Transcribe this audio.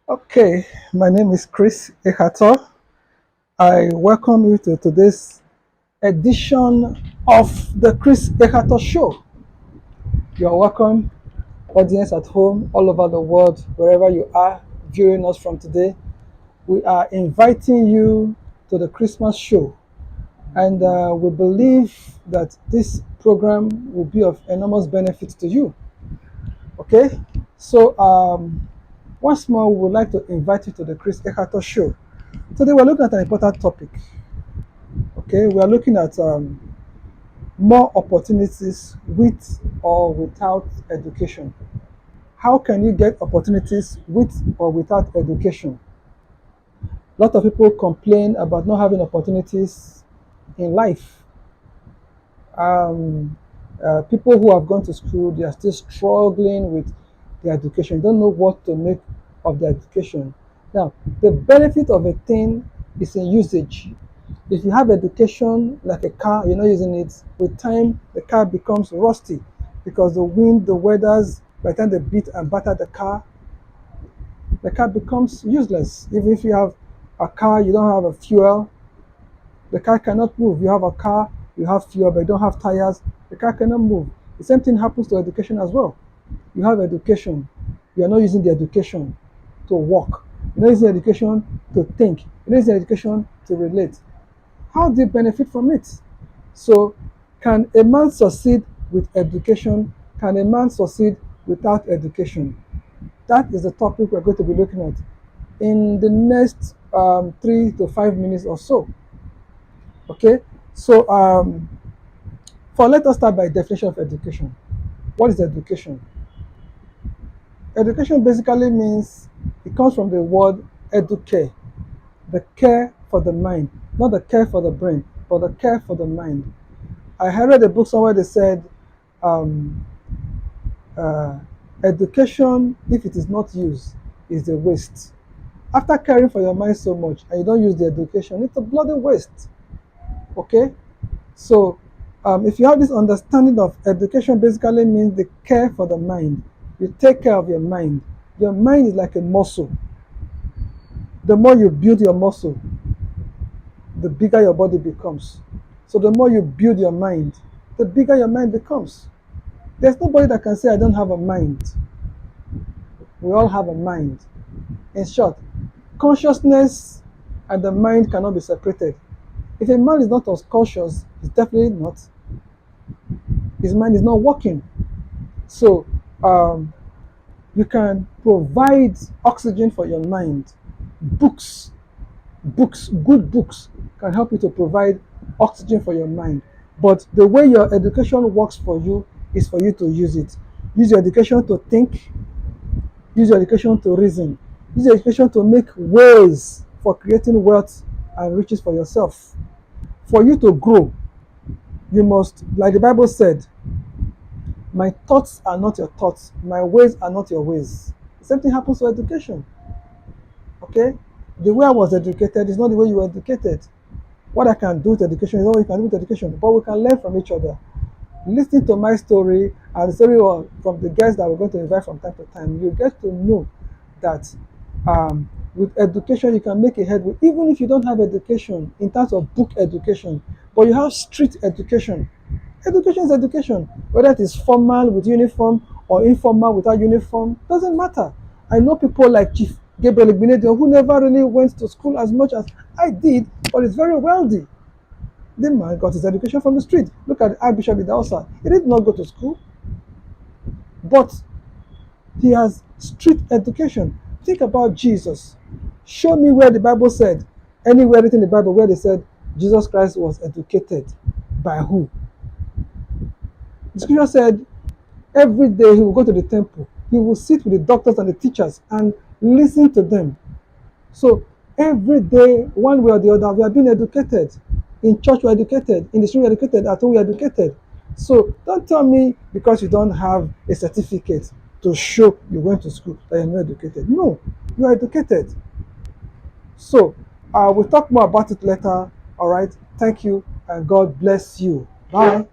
Okay, my name is Chris Ehato. I welcome you to today's edition of the Chris Ehato Show. You're welcome, audience at home, all over the world, wherever you are viewing us from today. We are inviting you to the Christmas show, and we believe that this program will be of enormous benefit to you. Okay, so once more, we would like to invite you to the Chris Ehato Show. Today, we're looking at an important topic. Okay, we are looking at more opportunities with or without education. How can you get opportunities with or without education? A lot of people complain about not having opportunities in life. Um, People who have gone to school, they are still struggling with their education, don't know what to make of their education. Now, the benefit of a thing is in usage. If you have education like a car, you're not using it, with time the car becomes rusty because the wind, the weathers, by the time they beat and batter the car becomes useless. Even if you have a car, you don't have a fuel, the car cannot move. You have a car, you have fuel, but you don't have tires, the car cannot move. The same thing happens to education as well. You have education, you are not using the education to work. You're not using education to think. You're not using education to relate. How do you benefit from it? So, can a man succeed with education? Can a man succeed without education? That is the topic we're going to be looking at in the next 3 to 5 minutes or so. Okay, so let us start by definition of education. What is education? Education basically means it comes from the word educare, the care for the mind, not the care for the brain, but the care for the mind. I read a book somewhere that said, um, uh, education, if it is not used, is a waste. After caring for your mind so much and you don't use the education, it's a bloody waste. Okay? So, if you have this understanding of education, basically means the care for the mind. You take care of your mind. Your mind is like a muscle. The more you build your muscle, the bigger your body becomes. So, the more you build your mind, the bigger your mind becomes. There's nobody that can say, I don't have a mind. We all have a mind. In short, consciousness and the mind cannot be separated. If a man is not conscious, he's definitely not. His mind is not working. So, um, you can provide oxygen for your mind. Books, good books can help you to provide oxygen for your mind. But the way your education works for you is for you to use it. Use your education to think, use your education to reason, use your education to make ways for creating wealth and riches for yourself. For you to grow, you must, like the Bible said, my thoughts are not your thoughts, my ways are not your ways. The same thing happens to education. Okay? The way I was educated is not the way you were educated. What I can do with education is not what you can do with education, but we can learn from each other. Listening to my story and the story from the guests that we're going to invite from time to time, you get to know that with education you can make a headway, even if you don't have education in terms of book education, but you have street education. Education is education, whether it is formal with uniform or informal without uniform, doesn't matter. I know people like Chief Gabriel Igbenedion who never really went to school as much as I did, but is very wealthy. The man got his education from the street. Look at Archbishop Idahosa. He did not go to school, but he has street education. Think about Jesus. Show me where the Bible said, anywhere written in the Bible where they said Jesus Christ was educated. By who? The scripture said every day he will go to the temple. He will sit with the doctors and the teachers and listen to them. So every day, one way or the other, we are being educated. In church, we're educated. In the street, we're educated. At home, we're educated. So don't tell me because you don't have a certificate to show you went to school that you're not educated. No, you are educated. So we'll talk more about it later. All right. Thank you and God bless you. Bye.